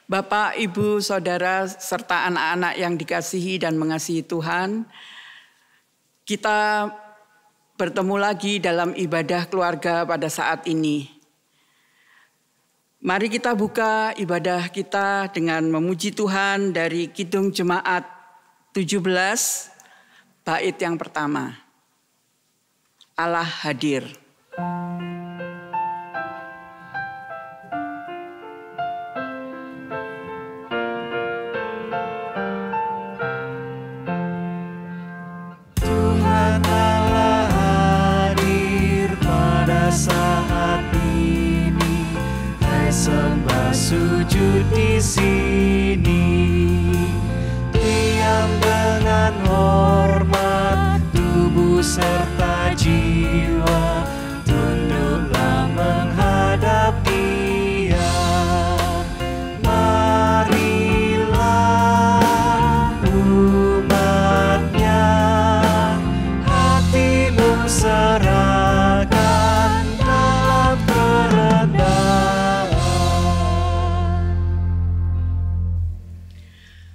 Bapak, Ibu, Saudara, serta anak-anak yang dikasihi dan mengasihi Tuhan, kita bertemu lagi dalam ibadah keluarga pada saat ini. Mari kita buka ibadah kita dengan memuji Tuhan dari Kidung Jemaat 17, bait yang pertama. Allah hadir. Saat ini, hai sembah sujud di sini, diam dengan hormat, tubuh serta jiwa, tunduklah menghadap Dia. Marilah umatnya, hatimu serahkan.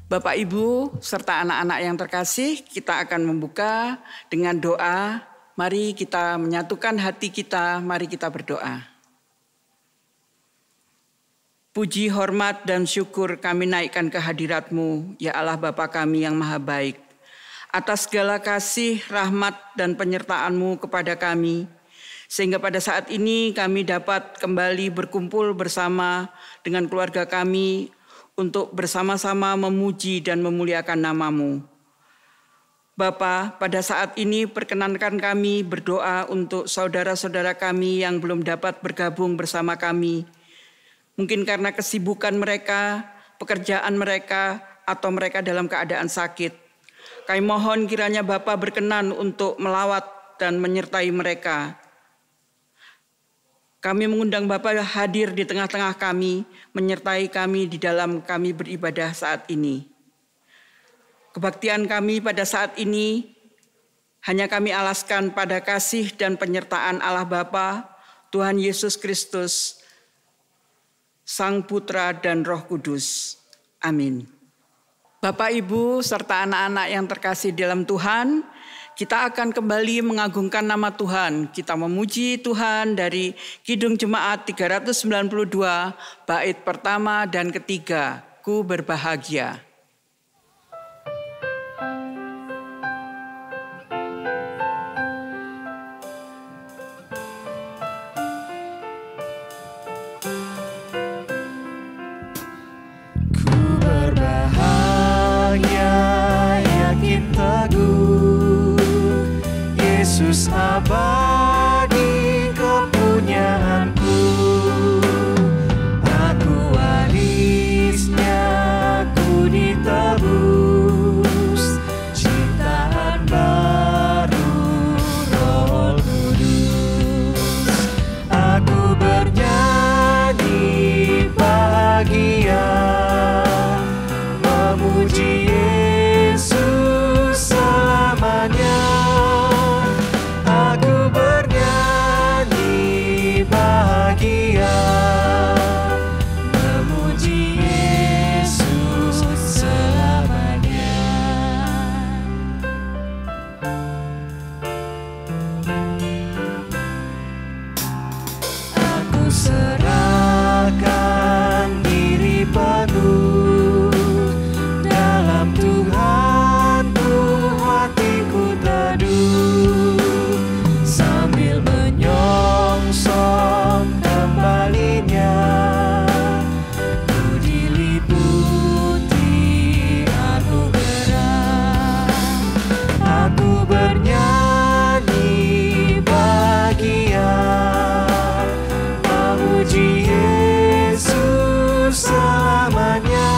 Bapak, Ibu, serta anak-anak yang terkasih, kita akan membuka dengan doa. Mari kita menyatukan hati kita, mari kita berdoa. Puji, hormat, dan syukur kami naikkan ke hadirat-Mu, ya Allah Bapa kami yang maha baik. Atas segala kasih, rahmat, dan penyertaan-Mu kepada kami, sehingga pada saat ini kami dapat kembali berkumpul bersama dengan keluarga kami, untuk bersama-sama memuji dan memuliakan nama-Mu. Bapa, pada saat ini perkenankan kami berdoa untuk saudara-saudara kami yang belum dapat bergabung bersama kami. Mungkin karena kesibukan mereka, pekerjaan mereka, atau mereka dalam keadaan sakit. Kami mohon kiranya Bapa berkenan untuk melawat dan menyertai mereka. Kami mengundang Bapa hadir di tengah-tengah kami, menyertai kami di dalam kami beribadah saat ini. Kebaktian kami pada saat ini hanya kami alaskan pada kasih dan penyertaan Allah Bapa, Tuhan Yesus Kristus, Sang Putra dan Roh Kudus. Amin. Bapak, Ibu, serta anak-anak yang terkasih dalam Tuhan, kita akan kembali mengagungkan nama Tuhan. Kita memuji Tuhan dari Kidung Jemaat 392, bait pertama dan ketiga, Ku berbahagia. Ku berbahagia, yakin teguh, Yesus abadi kepunyaanku. Aku warisnya, ku ditebus, ciptaan baru Roh Kudus. Aku bernyanyi bahagia, memuji Yesus selamanya. Aku bernyanyi bahagia, memuji Yesus selamanya. Aku serahkan diri penuh dalam Tuhanku, hatiku teduh, sambil menyongsong kembalinya. Ku diliputi anugerah, aku bernyanyi bahagia, memuji Yesus selamanya.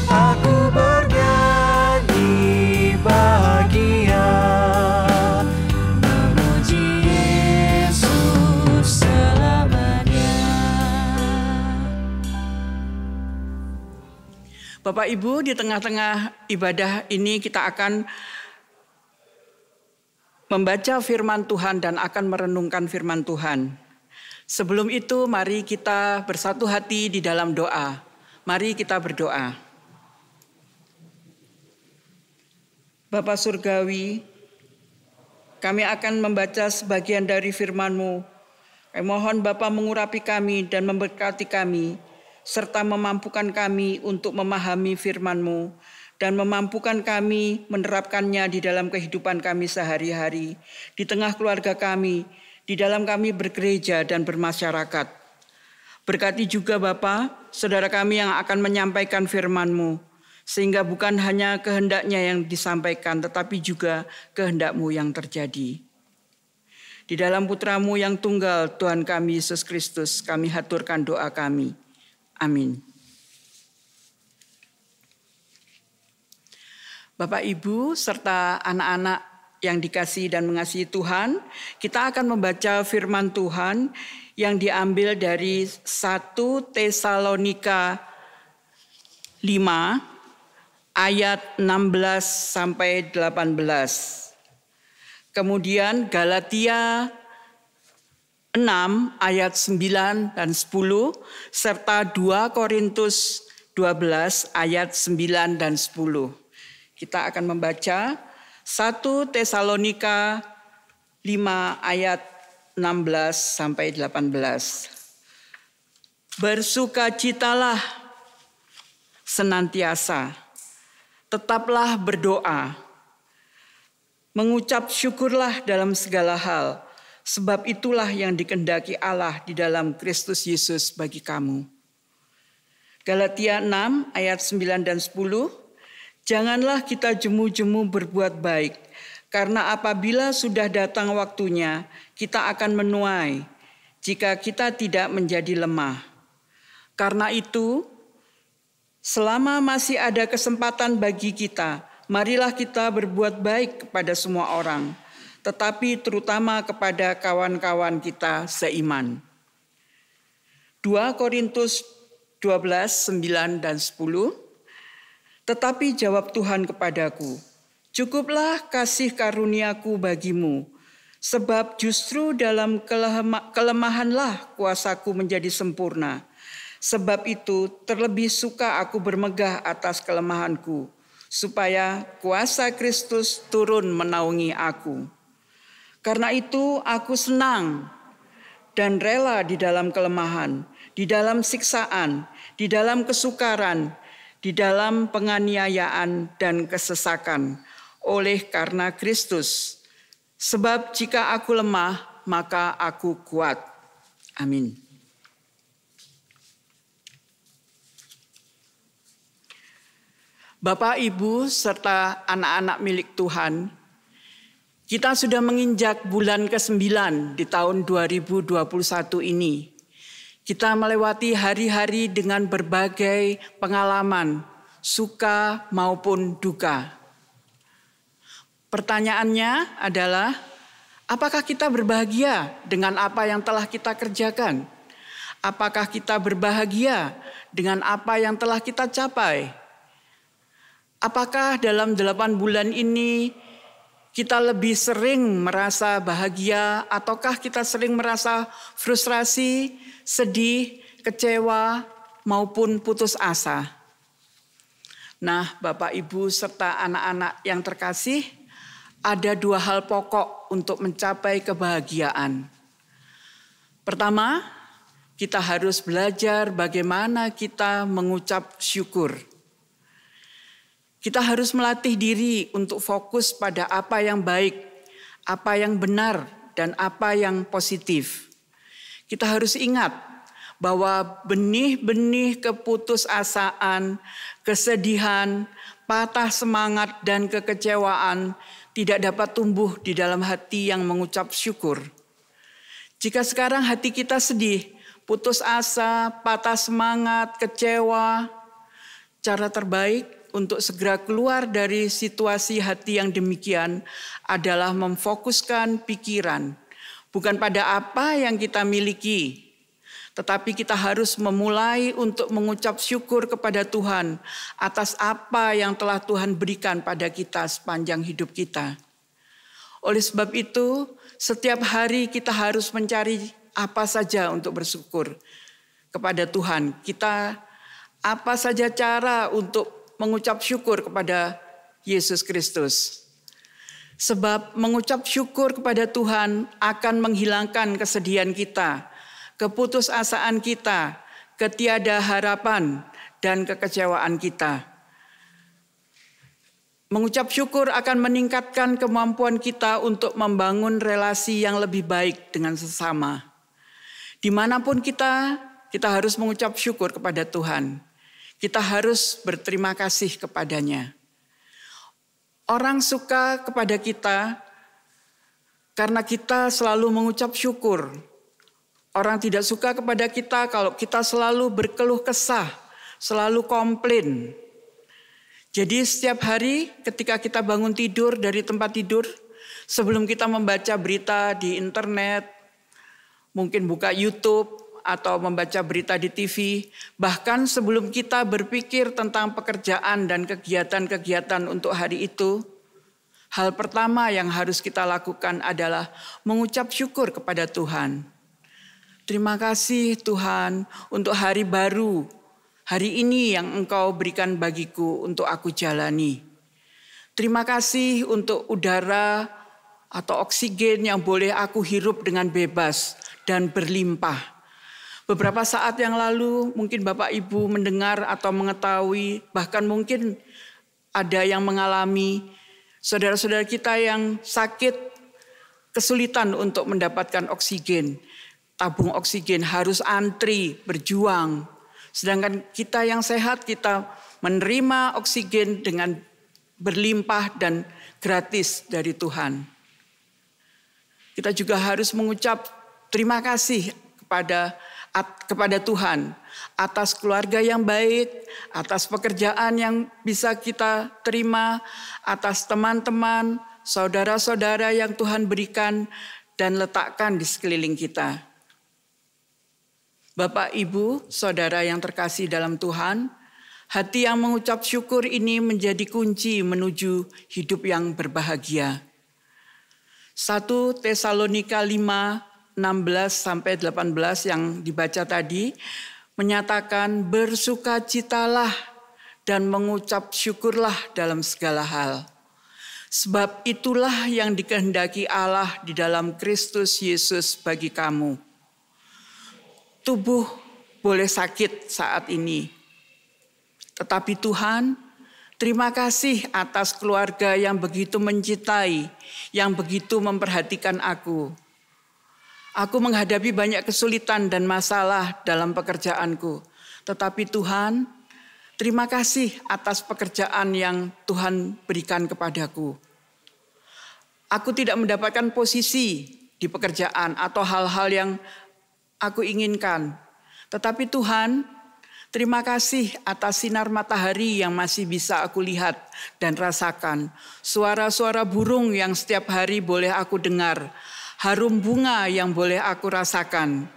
Aku bernyanyi bahagia, memuji Yesus selamanya. Bapak, Ibu, di tengah-tengah ibadah ini kita akan membaca firman Tuhan dan akan merenungkan firman Tuhan. Sebelum itu mari kita bersatu hati di dalam doa. Mari kita berdoa. Bapa Surgawi, kami akan membaca sebagian dari firman-Mu. Kami mohon Bapa mengurapi kami dan memberkati kami, serta memampukan kami untuk memahami firman-Mu dan memampukan kami menerapkannya di dalam kehidupan kami sehari-hari, di tengah keluarga kami, di dalam kami bergereja dan bermasyarakat. Berkati juga Bapa, saudara kami yang akan menyampaikan firman-Mu, sehingga bukan hanya kehendaknya yang disampaikan, tetapi juga kehendak-Mu yang terjadi. Di dalam Putra-Mu yang tunggal, Tuhan kami Yesus Kristus, kami haturkan doa kami. Amin. Bapak, Ibu, serta anak-anak yang dikasihi dan mengasihi Tuhan, kita akan membaca firman Tuhan yang diambil dari 1 Tesalonika 5 ayat 16 sampai 18. Kemudian Galatia 6 ayat 9 dan 10 serta 2 Korintus 12 ayat 9 dan 10. Kita akan membaca 1 Tesalonika 5 ayat 16 sampai 18. Bersukacitalah senantiasa, tetaplah berdoa, mengucap syukurlah dalam segala hal, sebab itulah yang dikehendaki Allah di dalam Kristus Yesus bagi kamu. Galatia 6 ayat 9 dan 10. Janganlah kita jemu-jemu berbuat baik, karena apabila sudah datang waktunya, kita akan menuai jika kita tidak menjadi lemah. Karena itu, selama masih ada kesempatan bagi kita, marilah kita berbuat baik kepada semua orang, tetapi terutama kepada kawan-kawan kita seiman. 2 Korintus 12, 9 dan 10. Tetapi jawab Tuhan kepadaku, cukuplah kasih karuniaku bagimu, sebab justru dalam kelemahanlah kuasaku menjadi sempurna. Sebab itu terlebih suka aku bermegah atas kelemahanku, supaya kuasa Kristus turun menaungi aku. Karena itu aku senang dan rela di dalam kelemahan, di dalam siksaan, di dalam kesukaran, di dalam penganiayaan dan kesesakan, oleh karena Kristus. Sebab jika aku lemah, maka aku kuat. Amin. Bapak, Ibu, serta anak-anak milik Tuhan, kita sudah menginjak bulan ke-9 di tahun 2021 ini. Kita melewati hari-hari dengan berbagai pengalaman, suka maupun duka. Pertanyaannya adalah, apakah kita berbahagia dengan apa yang telah kita kerjakan? Apakah kita berbahagia dengan apa yang telah kita capai? Apakah dalam 8 bulan ini kita lebih sering merasa bahagia ataukah kita sering merasa frustrasi, sedih, kecewa, maupun putus asa? Nah, Bapak, Ibu, serta anak-anak yang terkasih, ada 2 hal pokok untuk mencapai kebahagiaan. Pertama, kita harus belajar bagaimana kita mengucap syukur. Kita harus melatih diri untuk fokus pada apa yang baik, apa yang benar, dan apa yang positif. Kita harus ingat bahwa benih-benih keputusasaan, kesedihan, patah semangat, dan kekecewaan tidak dapat tumbuh di dalam hati yang mengucap syukur. Jika sekarang hati kita sedih, putus asa, patah semangat, kecewa, cara terbaik untuk segera keluar dari situasi hati yang demikian adalah memfokuskan pikiran bukan pada apa yang kita miliki, tetapi kita harus memulai untuk mengucap syukur kepada Tuhan atas apa yang telah Tuhan berikan pada kita sepanjang hidup kita. Oleh sebab itu, setiap hari kita harus mencari apa saja untuk bersyukur kepada Tuhan. Kita Apa saja cara untuk mengucap syukur kepada Yesus Kristus? Sebab mengucap syukur kepada Tuhan akan menghilangkan kesedihan kita, keputusasaan kita, ketiada harapan, dan kekecewaan kita. Mengucap syukur akan meningkatkan kemampuan kita untuk membangun relasi yang lebih baik dengan sesama. Dimanapun kita harus mengucap syukur kepada Tuhan. Kita harus berterima kasih kepadanya. Orang suka kepada kita karena kita selalu mengucap syukur. Orang tidak suka kepada kita kalau kita selalu berkeluh kesah, selalu komplain. Jadi setiap hari ketika kita bangun tidur dari tempat tidur, sebelum kita membaca berita di internet, mungkin buka YouTube atau membaca berita di TV, bahkan sebelum kita berpikir tentang pekerjaan dan kegiatan-kegiatan untuk hari itu, hal pertama yang harus kita lakukan adalah mengucap syukur kepada Tuhan. Terima kasih Tuhan untuk hari baru, hari ini yang Engkau berikan bagiku untuk aku jalani. Terima kasih untuk udara atau oksigen yang boleh aku hirup dengan bebas dan berlimpah. Beberapa saat yang lalu mungkin Bapak Ibu mendengar atau mengetahui, bahkan mungkin ada yang mengalami saudara-saudara kita yang sakit, kesulitan untuk mendapatkan oksigen. Tabung oksigen harus antri, berjuang. Sedangkan kita yang sehat, kita menerima oksigen dengan berlimpah dan gratis dari Tuhan. Kita juga harus mengucap terima kasih kepada Tuhan atas keluarga yang baik, atas pekerjaan yang bisa kita terima, atas teman-teman, saudara-saudara yang Tuhan berikan dan letakkan di sekeliling kita. Bapak, Ibu, saudara yang terkasih dalam Tuhan, hati yang mengucap syukur ini menjadi kunci menuju hidup yang berbahagia. 1 Tesalonika 5, 16-18 yang dibaca tadi, menyatakan bersukacitalah dan mengucap syukurlah dalam segala hal. Sebab itulah yang dikehendaki Allah di dalam Kristus Yesus bagi kamu. Tubuh boleh sakit saat ini. Tetapi Tuhan, terima kasih atas keluarga yang begitu mencintai, yang begitu memperhatikan aku. Aku menghadapi banyak kesulitan dan masalah dalam pekerjaanku. Tetapi Tuhan, terima kasih atas pekerjaan yang Tuhan berikan kepadaku. Aku tidak mendapatkan posisi di pekerjaan atau hal-hal yang aku inginkan. Tetapi Tuhan, terima kasih atas sinar matahari yang masih bisa aku lihat dan rasakan. Suara-suara burung yang setiap hari boleh aku dengar. Harum bunga yang boleh aku rasakan.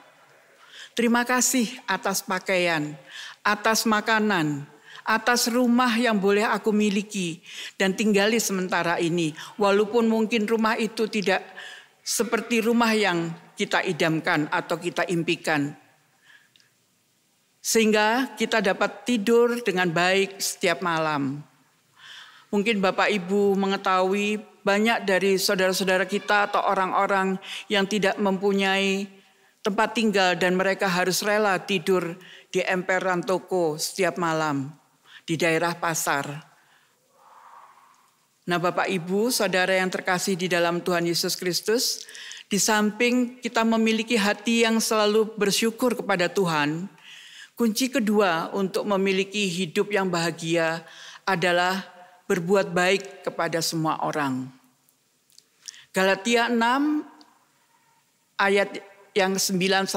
Terima kasih atas pakaian, atas makanan, atas rumah yang boleh aku miliki dan tinggali sementara ini. Walaupun mungkin rumah itu tidak seperti rumah yang kita idamkan atau kita impikan. Sehingga kita dapat tidur dengan baik setiap malam. Mungkin Bapak Ibu mengetahui banyak dari saudara-saudara kita atau orang-orang yang tidak mempunyai tempat tinggal dan mereka harus rela tidur di emperan toko setiap malam di daerah pasar. Nah, Bapak Ibu, saudara yang terkasih di dalam Tuhan Yesus Kristus, di samping kita memiliki hati yang selalu bersyukur kepada Tuhan, kunci kedua untuk memiliki hidup yang bahagia adalah berbuat baik kepada semua orang. Galatia 6 ayat yang 9-10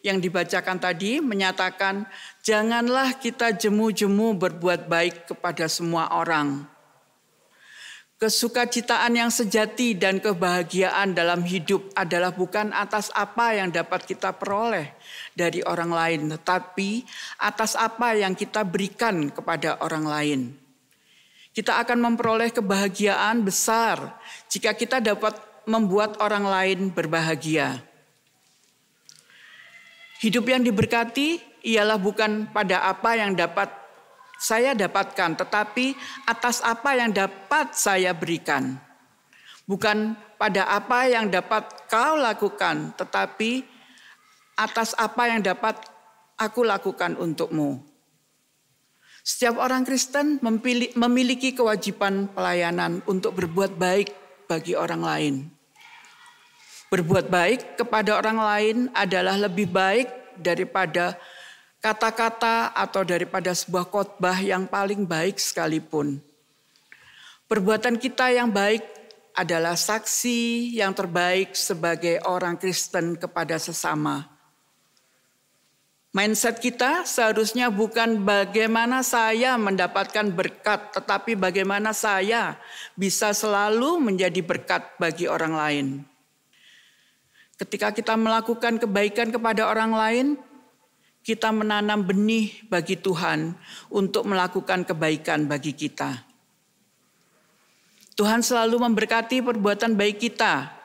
yang dibacakan tadi menyatakan, janganlah kita jemu-jemu berbuat baik kepada semua orang. Kesukacitaan yang sejati dan kebahagiaan dalam hidup adalah bukan atas apa yang dapat kita peroleh dari orang lain, tetapi atas apa yang kita berikan kepada orang lain. Kita akan memperoleh kebahagiaan besar jika kita dapat membuat orang lain berbahagia. Hidup yang diberkati ialah bukan pada apa yang dapat saya dapatkan, tetapi atas apa yang dapat saya berikan. Bukan pada apa yang dapat kau lakukan, tetapi atas apa yang dapat aku lakukan untukmu. Setiap orang Kristen memiliki kewajiban pelayanan untuk berbuat baik bagi orang lain. Berbuat baik kepada orang lain adalah lebih baik daripada kata-kata atau daripada sebuah khotbah yang paling baik sekalipun. Perbuatan kita yang baik adalah saksi yang terbaik sebagai orang Kristen kepada sesama. Mindset kita seharusnya bukan bagaimana saya mendapatkan berkat, tetapi bagaimana saya bisa selalu menjadi berkat bagi orang lain. Ketika kita melakukan kebaikan kepada orang lain, kita menanam benih bagi Tuhan untuk melakukan kebaikan bagi kita. Tuhan selalu memberkati perbuatan baik kita.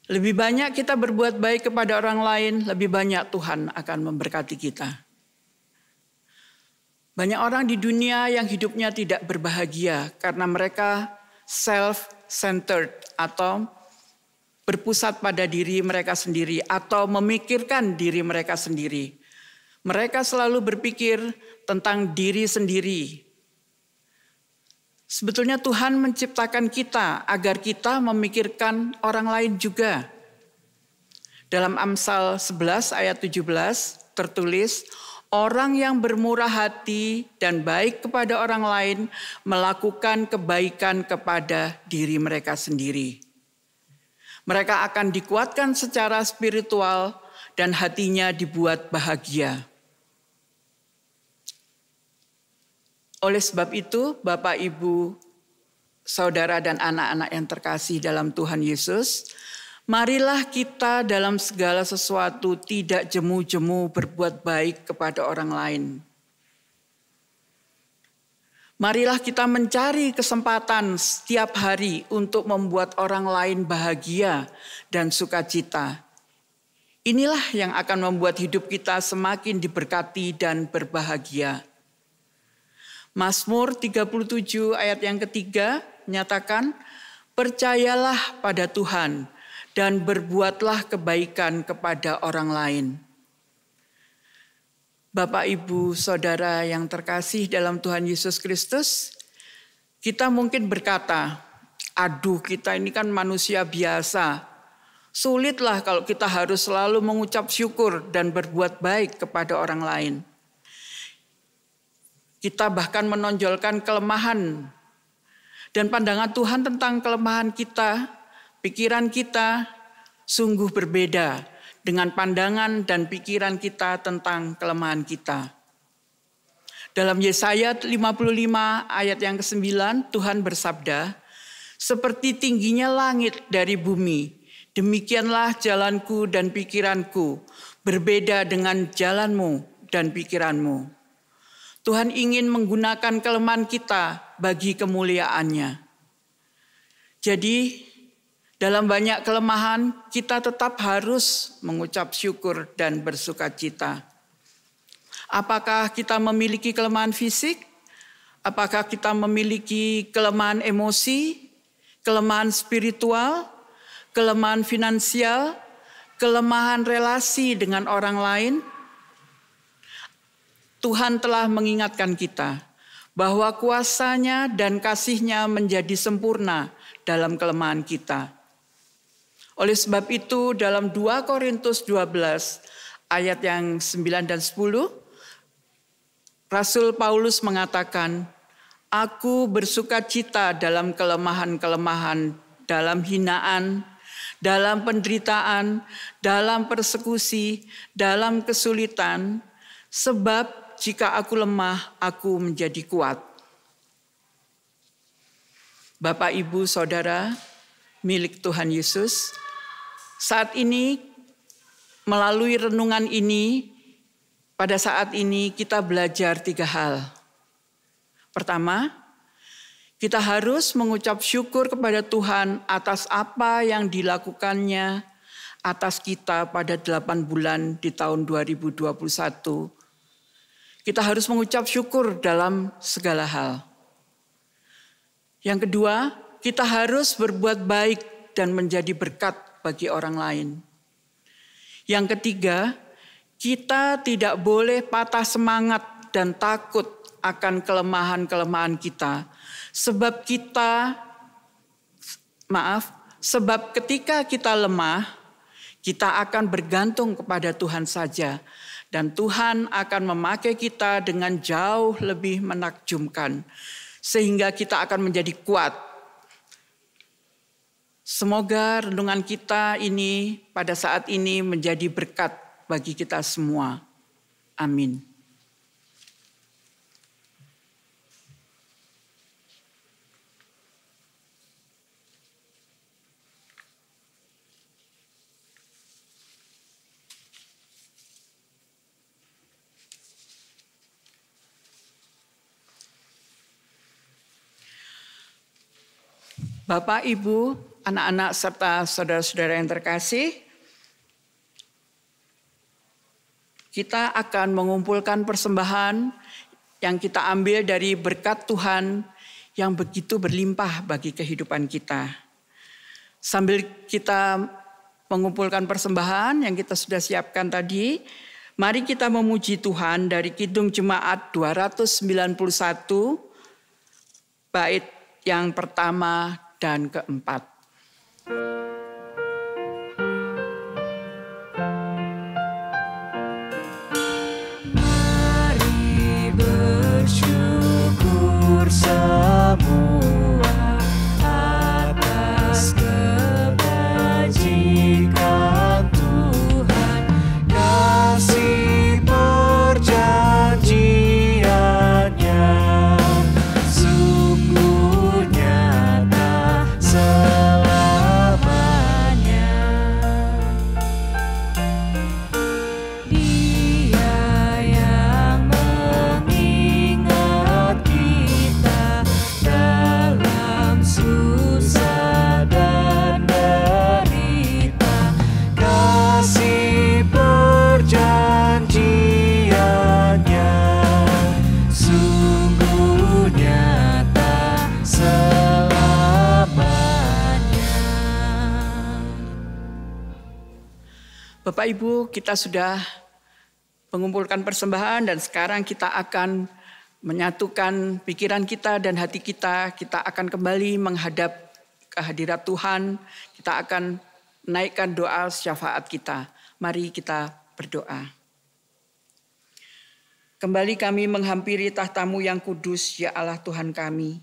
Lebih banyak kita berbuat baik kepada orang lain, lebih banyak Tuhan akan memberkati kita. Banyak orang di dunia yang hidupnya tidak berbahagia karena mereka self-centered atau berpusat pada diri mereka sendiri atau memikirkan diri mereka sendiri. Mereka selalu berpikir tentang diri sendiri. Sebetulnya Tuhan menciptakan kita agar kita memikirkan orang lain juga. Dalam Amsal 11 ayat 17 tertulis, orang yang bermurah hati dan baik kepada orang lain melakukan kebaikan kepada diri mereka sendiri. Mereka akan dikuatkan secara spiritual dan hatinya dibuat bahagia. Oleh sebab itu, Bapak, Ibu, Saudara dan anak-anak yang terkasih dalam Tuhan Yesus, marilah kita dalam segala sesuatu tidak jemu-jemu berbuat baik kepada orang lain. Marilah kita mencari kesempatan setiap hari untuk membuat orang lain bahagia dan sukacita. Inilah yang akan membuat hidup kita semakin diberkati dan berbahagia. Mazmur 37 ayat yang ketiga menyatakan, percayalah pada Tuhan dan berbuatlah kebaikan kepada orang lain. Bapak, Ibu, Saudara yang terkasih dalam Tuhan Yesus Kristus, kita mungkin berkata, aduh kita ini kan manusia biasa. Sulitlah kalau kita harus selalu mengucap syukur dan berbuat baik kepada orang lain. Kita bahkan menonjolkan kelemahan dan pandangan Tuhan tentang kelemahan kita, pikiran kita sungguh berbeda dengan pandangan dan pikiran kita tentang kelemahan kita. Dalam Yesaya 55 ayat yang ke-9 Tuhan bersabda, seperti tingginya langit dari bumi, demikianlah jalanku dan pikiranku berbeda dengan jalanmu dan pikiranmu. Tuhan ingin menggunakan kelemahan kita bagi kemuliaannya. Jadi dalam banyak kelemahan kita tetap harus mengucap syukur dan bersukacita. Apakah kita memiliki kelemahan fisik? Apakah kita memiliki kelemahan emosi, kelemahan spiritual, kelemahan finansial, kelemahan relasi dengan orang lain? Tuhan telah mengingatkan kita bahwa kuasa-Nya dan kasih-Nya menjadi sempurna dalam kelemahan kita. Oleh sebab itu dalam 2 Korintus 12 ayat yang 9 dan 10, Rasul Paulus mengatakan, aku bersukacita dalam kelemahan-kelemahan, dalam hinaan, dalam penderitaan, dalam persekusi, dalam kesulitan, sebab jika aku lemah, aku menjadi kuat. Bapak, Ibu, Saudara, milik Tuhan Yesus, saat ini melalui renungan ini, pada saat ini kita belajar 3 hal. Pertama, kita harus mengucap syukur kepada Tuhan atas apa yang dilakukannya atas kita pada 8 bulan di tahun 2021 Kita harus mengucap syukur dalam segala hal. Yang kedua, kita harus berbuat baik dan menjadi berkat bagi orang lain. Yang ketiga, kita tidak boleh patah semangat dan takut akan kelemahan-kelemahan kita. Sebab ketika kita lemah, kita akan bergantung kepada Tuhan saja. Dan Tuhan akan memakai kita dengan jauh lebih menakjubkan. Sehingga kita akan menjadi kuat. Semoga renungan kita ini pada saat ini menjadi berkat bagi kita semua. Amin. Bapak, Ibu, anak-anak, serta saudara-saudara yang terkasih, kita akan mengumpulkan persembahan yang kita ambil dari berkat Tuhan yang begitu berlimpah bagi kehidupan kita. Sambil kita mengumpulkan persembahan yang kita sudah siapkan tadi, mari kita memuji Tuhan dari Kidung Jemaat 291, bait yang pertama dan keempat. Mari bersyukur semua atas kebajikan Tuhan, kasih perjanjiannya sungguh nyata selamanya. Dia yang mengingat kita dalam susah dan derita, kasih perjanjiannya sungguh nyata selamanya. Bapak Ibu, kita sudah mengumpulkan persembahan dan sekarang kita akan menyatukan pikiran kita dan hati kita. Kita akan kembali menghadap kehadirat Tuhan. Kita akan menaikkan doa syafaat kita. Mari kita berdoa. Kembali kami menghampiri tahta-Mu yang kudus, ya Allah Tuhan kami.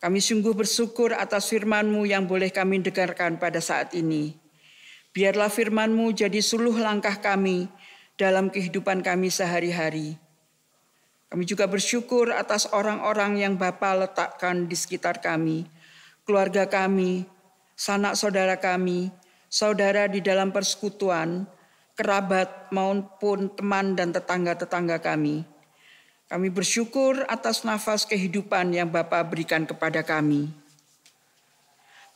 Kami sungguh bersyukur atas firman-Mu yang boleh kami dengarkan pada saat ini. Biarlah firman-Mu jadi suluh langkah kami dalam kehidupan kami sehari-hari. Kami juga bersyukur atas orang-orang yang Bapa letakkan di sekitar kami, keluarga kami, sanak saudara kami, saudara di dalam persekutuan, kerabat maupun teman dan tetangga-tetangga kami. Kami bersyukur atas nafas kehidupan yang Bapa berikan kepada kami.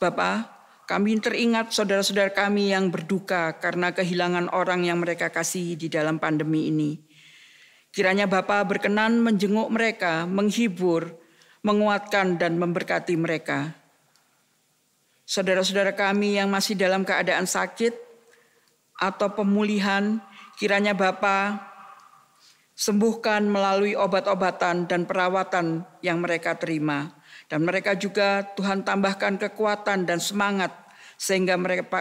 Bapa, kami teringat saudara-saudara kami yang berduka karena kehilangan orang yang mereka kasihi di dalam pandemi ini. Kiranya Bapa berkenan menjenguk mereka, menghibur, menguatkan dan memberkati mereka. Saudara-saudara kami yang masih dalam keadaan sakit atau pemulihan, kiranya Bapa sembuhkan melalui obat-obatan dan perawatan yang mereka terima. Dan mereka juga Tuhan tambahkan kekuatan dan semangat sehingga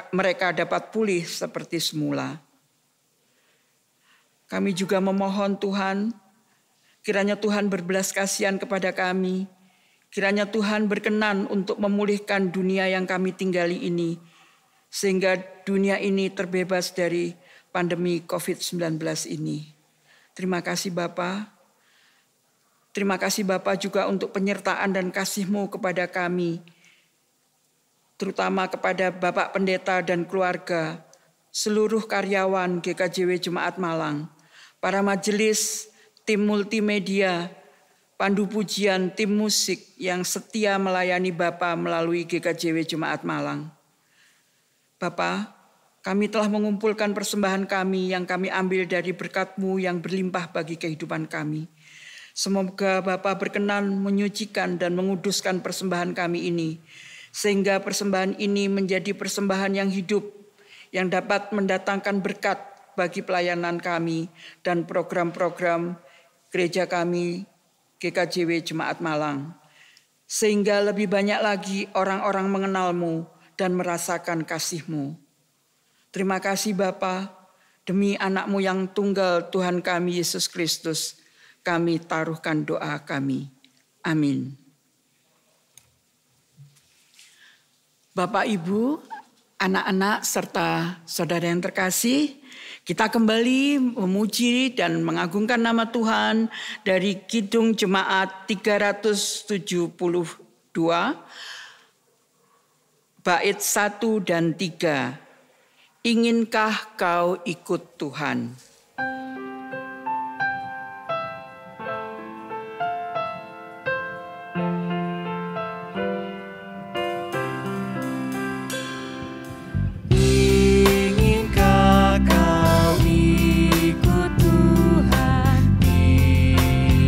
mereka dapat pulih seperti semula. Kami juga memohon Tuhan, kiranya Tuhan berbelas kasihan kepada kami. Kiranya Tuhan berkenan untuk memulihkan dunia yang kami tinggali ini. Sehingga dunia ini terbebas dari pandemi COVID-19 ini. Terima kasih Bapa. Terima kasih Bapa juga untuk penyertaan dan kasih-Mu kepada kami. Terutama kepada Bapak Pendeta dan keluarga, seluruh karyawan GKJW Jemaat Malang, para majelis, tim multimedia, pandu pujian, tim musik yang setia melayani Bapa melalui GKJW Jemaat Malang. Bapa, Kami telah mengumpulkan persembahan kami yang kami ambil dari berkat-Mu yang berlimpah bagi kehidupan kami. Semoga Bapa berkenan menyucikan dan menguduskan persembahan kami ini, sehingga persembahan ini menjadi persembahan yang hidup, yang dapat mendatangkan berkat bagi pelayanan kami dan program-program gereja kami, GKJW Jemaat Malang. Sehingga lebih banyak lagi orang-orang mengenal-Mu dan merasakan kasih-Mu. Terima kasih Bapa, demi anak-Mu yang tunggal Tuhan kami Yesus Kristus, kami taruhkan doa kami. Amin. Bapak, Ibu, anak-anak, serta saudara yang terkasih, kita kembali memuji dan mengagungkan nama Tuhan dari Kidung Jemaat 372, bait 1 dan 3. Inginkah kau ikut Tuhan? Inginkah kau ikut Tuhan,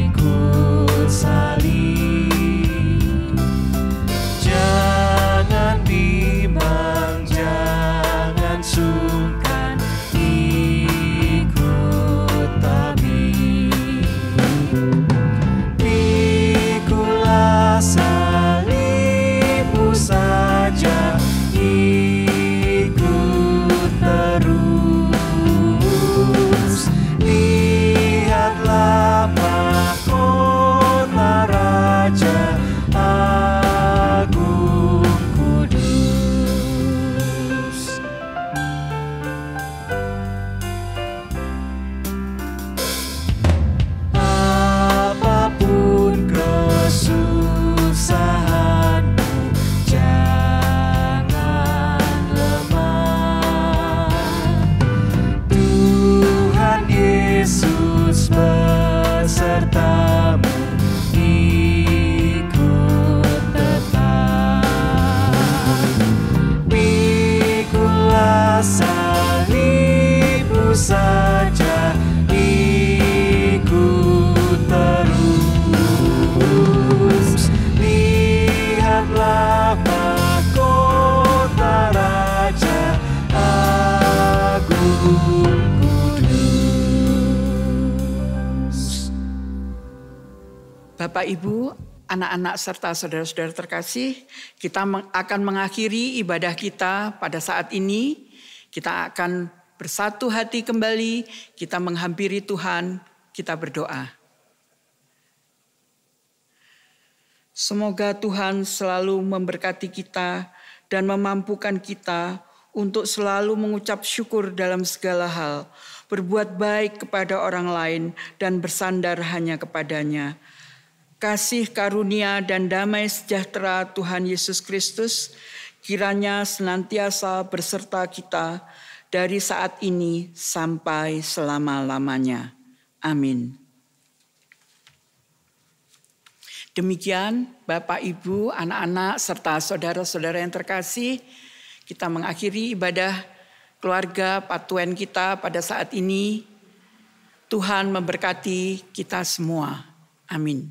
ikut salib? Jangan bimbang, jangan sungkan, ikut tabib. Pikulah salibmu saja, ikut terus. Lihatlah mahkota Raja Agung Kudus. Apapun kesusahanmu, jangan lemah. Tuhan Yesus besertamu, ikut tetap. Pikulah salibmu saja, ikut terus. Lihatlah mahkota Raja Agung Kudus. Bapak, Ibu, anak-anak, serta saudara-saudara terkasih, kita akan mengakhiri ibadah kita pada saat ini. Kita akan bersatu hati kembali, kita menghampiri Tuhan, kita berdoa. Semoga Tuhan selalu memberkati kita dan memampukan kita untuk selalu mengucap syukur dalam segala hal, berbuat baik kepada orang lain, dan bersandar hanya kepadanya. Kasih karunia dan damai sejahtera Tuhan Yesus Kristus kiranya senantiasa berserta kita dari saat ini sampai selama-lamanya. Amin. Demikian Bapak, Ibu, anak-anak, serta saudara-saudara yang terkasih, kita mengakhiri ibadah keluarga Patuen kita pada saat ini. Tuhan memberkati kita semua. Amin.